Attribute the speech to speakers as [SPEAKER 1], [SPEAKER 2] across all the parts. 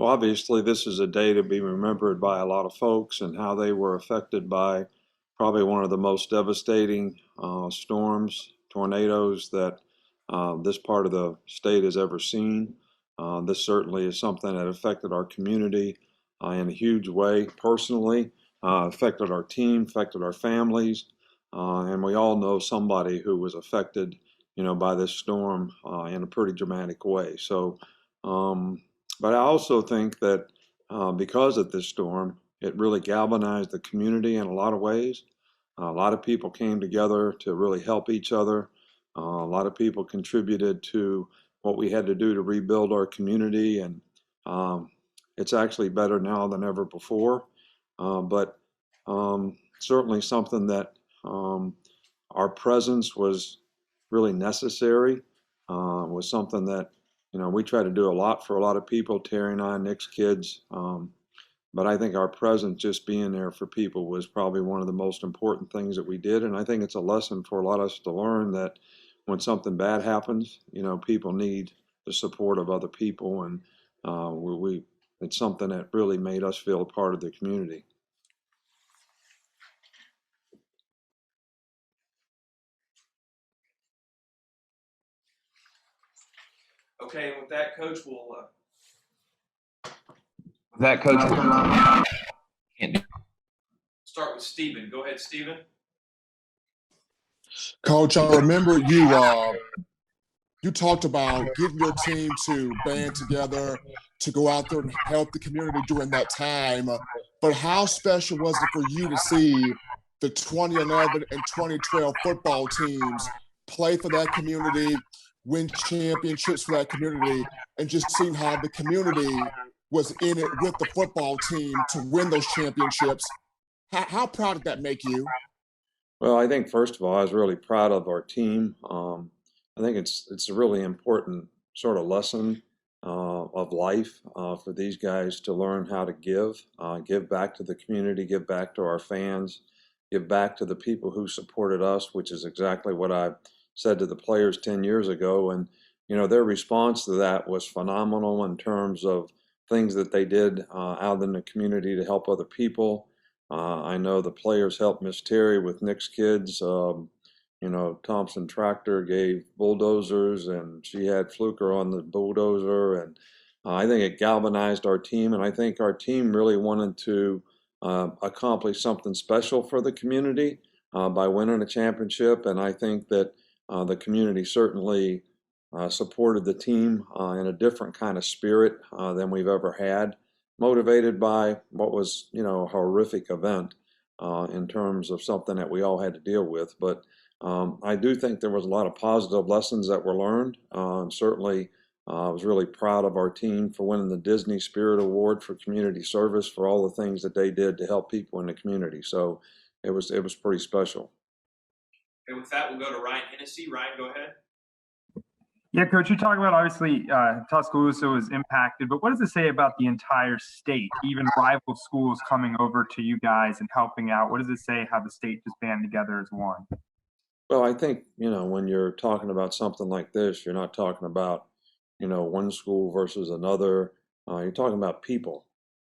[SPEAKER 1] obviously, this is a day to be remembered by a lot of folks and how they were affected by probably one of the most devastating storms, tornadoes that this part of the state has ever seen. This certainly is something that affected our community in a huge way personally, affected our team, affected our families, and we all know somebody who was affected, by this storm in a pretty dramatic way. Um, but I also think that because of this storm, it really galvanized the community in a lot of ways. A lot of people came together to really help each other. A lot of people contributed to what we had to do to rebuild our community, and um, it's actually better now than ever before. But certainly something that our presence was really necessary. Was something that we try to do a lot for a lot of people. Terry and I, Nick's kids. But I think our presence, just being there for people, was probably one of the most important things that we did. And I think it's a lesson for a lot of us to learn that when something bad happens, people need the support of other people, and it's something that really made us feel a part of the community.
[SPEAKER 2] Okay, and with that, Coach, can't do. Start with Stephen. Go ahead, Stephen.
[SPEAKER 3] Coach, I remember you talked about getting your team to band together to go out there and help the community during that time. But how special was it for you to see the 2011 and 2012 football teams play for that community, win championships for that community, and just seeing how the community was in it with the football team to win those championships? How proud did that make you?
[SPEAKER 1] Well, I think first of all, I was really proud of our team. I think it's a really important sort of lesson of life for these guys to learn how to give back to the community, give back to our fans, give back to the people who supported us, which is exactly what I said to the players 10 years ago. And their response to that was phenomenal in terms of things that they did out in the community to help other people. I know the players helped Miss Terry with Nick's kids. Thompson Tractor gave bulldozers, and she had Fluker on the bulldozer. And I think it galvanized our team, and I think our team really wanted to accomplish something special for the community by winning a championship. And I think that the community certainly supported the team in a different kind of spirit than we've ever had, motivated by what was, a horrific event in terms of something that we all had to deal with. But I do think there was a lot of positive lessons that were learned. Certainly, I was really proud of our team for winning the Disney Spirit Award for community service for all the things that they did to help people in the community. So it was pretty special.
[SPEAKER 2] And with that, we'll go to Ryan Hennessy. Ryan, go ahead.
[SPEAKER 4] Yeah, Coach, you talk about obviously Tuscaloosa was impacted, but what does it say about the entire state, even rival schools coming over to you guys and helping out? What does it say how the state just band together as one?
[SPEAKER 1] Well, I think, when you're talking about something like this, you're not talking about, one school versus another. You're talking about people.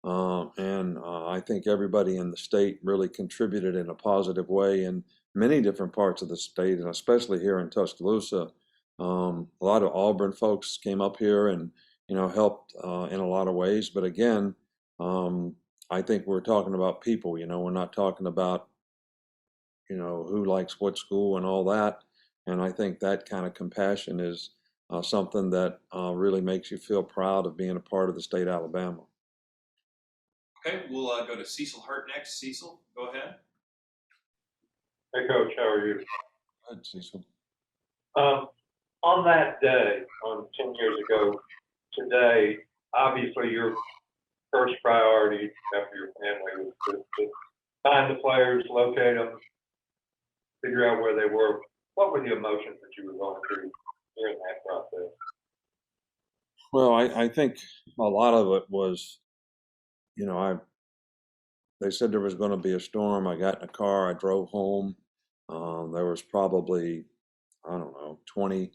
[SPEAKER 1] And I think everybody in the state really contributed in a positive way in many different parts of the state, and especially here in Tuscaloosa. A lot of Auburn folks came up here and, helped in a lot of ways. But again, I think we're talking about people. We're not talking about, who likes what school and all that. And I think that kind of compassion is something that really makes you feel proud of being a part of the state of Alabama.
[SPEAKER 2] Okay, we'll go to Cecil Hurt next. Cecil, go ahead.
[SPEAKER 5] Hey, Coach, how are you?
[SPEAKER 1] Good, Cecil.
[SPEAKER 5] On that day, on 10 years ago today, obviously your first priority after your family was to find the players, locate them, figure out where they were. What were the emotions that you were going through during that process?
[SPEAKER 1] Well, I think a lot of it was, they said there was going to be a storm. I got in a car, I drove home. There was probably, I don't know, 20.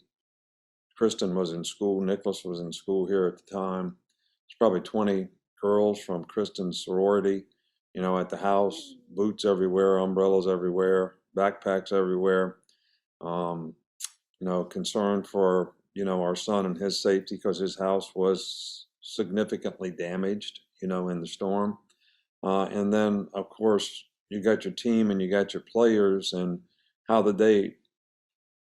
[SPEAKER 1] Kristen was in school. Nicholas was in school here at the time. it's probably 20 girls from Kristen's sorority, at the house, boots everywhere, umbrellas everywhere, backpacks everywhere. Um, concerned for, our son and his safety because his house was significantly damaged, in the storm. And then, of course, you got your team and you got your players and how did they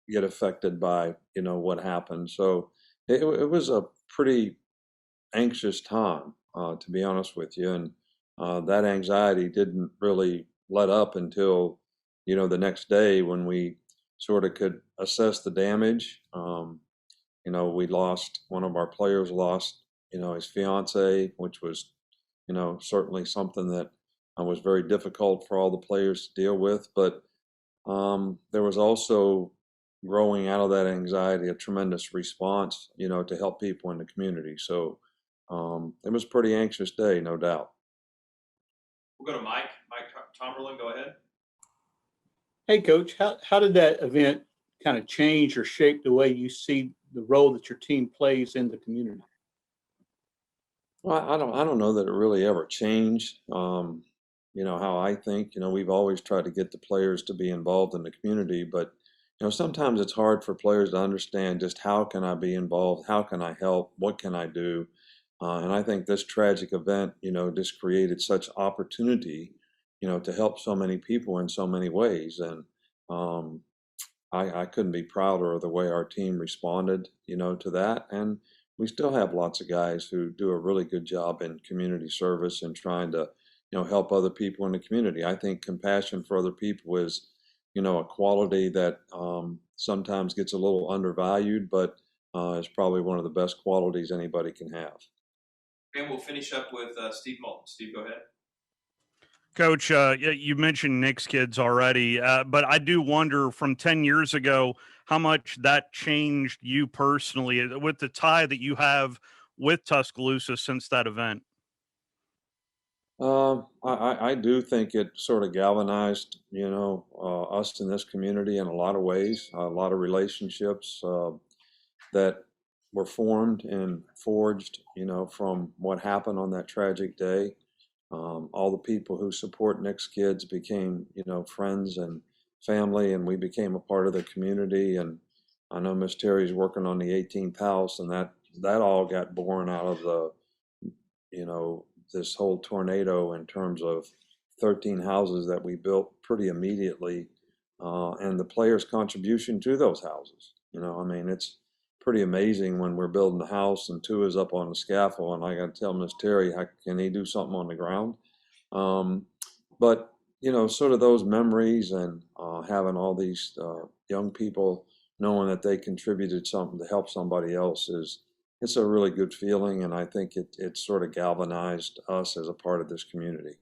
[SPEAKER 1] get affected by, what happened. So it was a pretty anxious time, to be honest with you. And that anxiety didn't really let up until, the next day when we sort of could assess the damage. We lost, one of our players lost, his fiance, which was, certainly something that was very difficult for all the players to deal with. But there was also growing out of that anxiety a tremendous response, to help people in the community. So it was a pretty anxious day, no doubt.
[SPEAKER 2] We'll go to Mike. Mike Tomerlin, go ahead.
[SPEAKER 6] Hey, Coach, how did that event kind of change or shape the way you see the role that your team plays in the community?
[SPEAKER 1] Well, I don't know that it really ever changed. How I think, we've always tried to get the players to be involved in the community, but sometimes it's hard for players to understand just how can I be involved, how can I help, what can I do, and I think this tragic event, just created such opportunity, to help so many people in so many ways, and I couldn't be prouder of the way our team responded, to that, and we still have lots of guys who do a really good job in community service and trying to, help other people in the community. I think compassion for other people is, a quality that sometimes gets a little undervalued, but is probably one of the best qualities anybody can have.
[SPEAKER 2] And we'll finish up with Steve Moulton. Steve, go ahead.
[SPEAKER 7] Coach, you mentioned Nick's kids already, but I do wonder from 10 years ago how much that changed you personally with the tie that you have with Tuscaloosa since that event.
[SPEAKER 1] I do think it sort of galvanized, us in this community in a lot of ways, a lot of relationships that were formed and forged, from what happened on that tragic day. All the people who support Nick's kids became, friends and family, and we became a part of the community. And I know Miss Terry's working on the 18th house, and that all got born out of the, this whole tornado in terms of 13 houses that we built pretty immediately, and the players' contribution to those houses. It's pretty amazing when we're building a house and two is up on the scaffold, and I got to tell Miss Terry, can he do something on the ground? But sort of those memories and having all these young people knowing that they contributed something to help somebody else it's a really good feeling, and I think it sort of galvanized us as a part of this community.